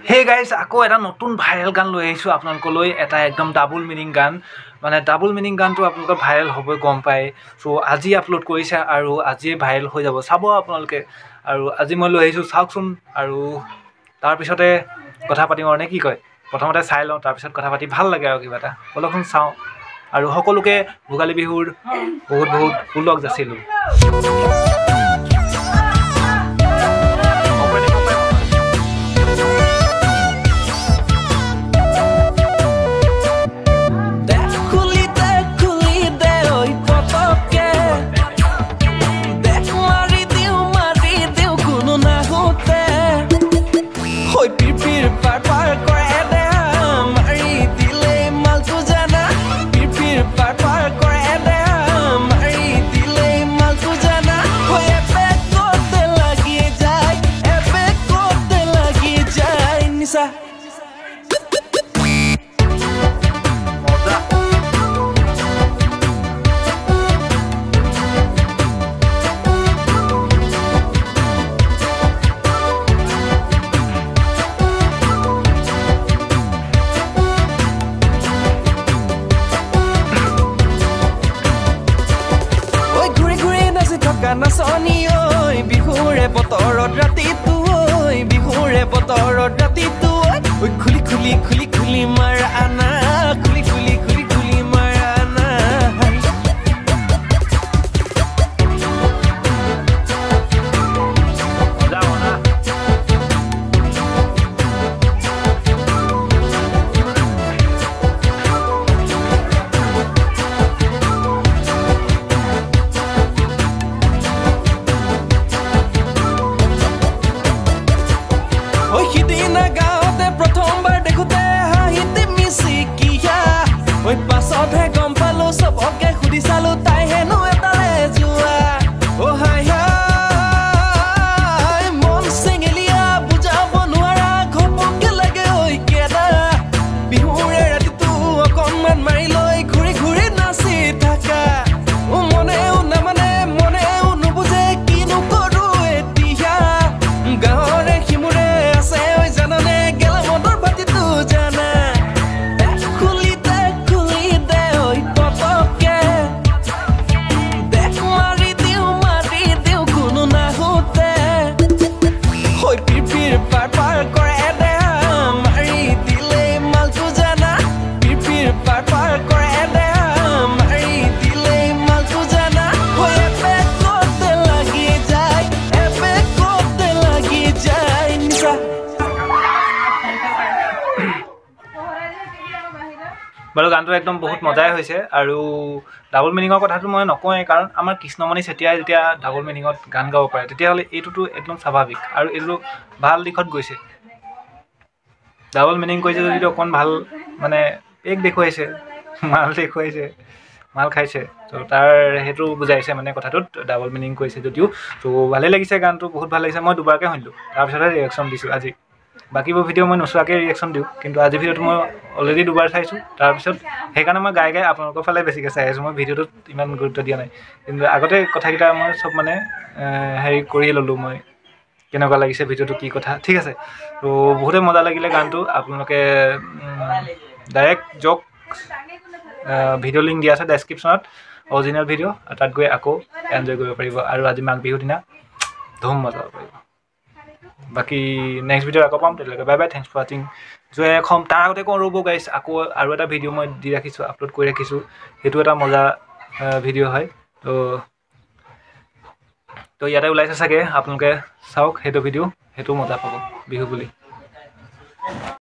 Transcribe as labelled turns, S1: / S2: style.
S1: Hey guys, আকৌ এটা নতুন ভাইৰেল গান লৈ আহিছোঁ আপোনালোকলৈ এটা একদম ডাবল মিনিং গান মানে ডাবল মিনিং গানটো আপোনালোকৰ ভাইৰেল হ'বই গম পায় চ' আজি আপলোড কৰিছে আৰু আজিয়ে ভাইৰেল হৈ যাব চাব আপোনালোকে আৰু আজি মই লৈ আহিছোঁ চাওকচোন আৰু তাৰপিছতে কথা পাতিম আৰু নে কি কয় প্ৰথমতে চাই লওঁ তাৰপিছত কথা পাতি ভাল লাগে আৰু কিবা এটা অলপখন চাওঁ আৰু সকলোকে ভোগালী বিহুৰ বহুত বহুত ওলগ যাচিলোঁ
S2: নাচনি ঐ বিহুৰে বতৰত ৰাতিটো ঐ বিহুৰে বতৰত ৰাতিটো ঐ খুলি খুলি খুলি খুলি মাৰ আনা খুলি খুলি খুলি খুলি মাৰ আনা পাছতহে গম পালো চবকে সুধি চালো তাই হেনো এটালে যোৱা অ হাই হাই মন চেঙেলীয়া বুজাব নোৱাৰা ঘপকে লাগে ঐ কেদা বিহুৰে ৰাতিটো অকণমান মাৰি লৈ ঘূৰি ঘূৰি নাচি থাকা অ মনেও নামানে মনেও নুবুজে কিনো কৰো এতিয়া গাঁৱৰে সিমুৰে আছে ঐ জানানে গেলা মদৰ ভাতিটো জানা
S1: বাৰু গানটো একদম বহুত মজাই হৈছে আৰু ডাবল মিনিঙৰ কথাটো মই নকওঁৱেই কাৰণ আমাৰ কৃষ্ণমণি চেতিয়াই যেতিয়া ডাবল মিনিঙত গান গাব পাৰে তেতিয়াহ'লে এইটোতো একদম স্বাভাৱিক আৰু এইটো ভাল দিশত গৈছে ডাবল মিনিং কৰিছে যদি অকণ ভাল মানে এক দেখুৱাইছে মাল দেখুৱাইছে মাল খাইছে ত' তাৰ সেইটো বুজাইছে মানে কথাটোত ডাবল মিনিং কৰিছে যদিও ত' ভালেই লাগিছে গানটো বহুত ভাল লাগিছে মই দুবাৰকৈ শুনিলোঁ তাৰপিছতহে ৰিয়েকশ্যন দিছোঁ আজি বাকীবোৰ ভিডিঅ' মই নোচোৱাকৈ ৰিয়েকশ্যন দিওঁ কিন্তু আজি ভিডিঅ'টো মই অলৰেডি দুবাৰ চাইছোঁ তাৰপিছত সেইকাৰণে মই গাই আপোনালোকৰ ফালে বেছিকৈ চাই আছোঁ মই ভিডিঅ'টোত ইমান গুৰুত্ব দিয়া নাই কিন্তু আগতে কথাকেইটা মই চব মানে হেৰি কৰি ল'লোঁ মই কেনেকুৱা লাগিছে ভিডিঅ'টো কি কথা ঠিক আছে ত' বহুতেই মজা লাগিলে গানটো আপোনালোকে ডাইৰেক্ট যাওক ভিডিঅ' লিংক দিয়া আছে ডেছক্ৰিপশ্যনত অৰিজিনেল ভিডিঅ' তাত গৈ আকৌ এনজয় কৰিব পাৰিব আৰু আজি মাঘ বিহুৰ দিনা ধুম মজা পাৰিব বাকী নেক্সট ভিডিঅ' আকৌ পাম তেতিয়ালৈকে বাই বাই থেংকছ ফৰ ৱাচিং জয় অসম তাৰ আগতে কওঁ ৰ'ব গাইছ আকৌ আৰু এটা ভিডিঅ' মই দি ৰাখিছোঁ আপলোড কৰি ৰাখিছোঁ সেইটো এটা মজা ভিডিঅ' হয় ত' ইয়াতে ওলাইছে চাগে আপোনালোকে চাওক সেইটো ভিডিঅ' সেইটো মজা পাব বিহু বুলি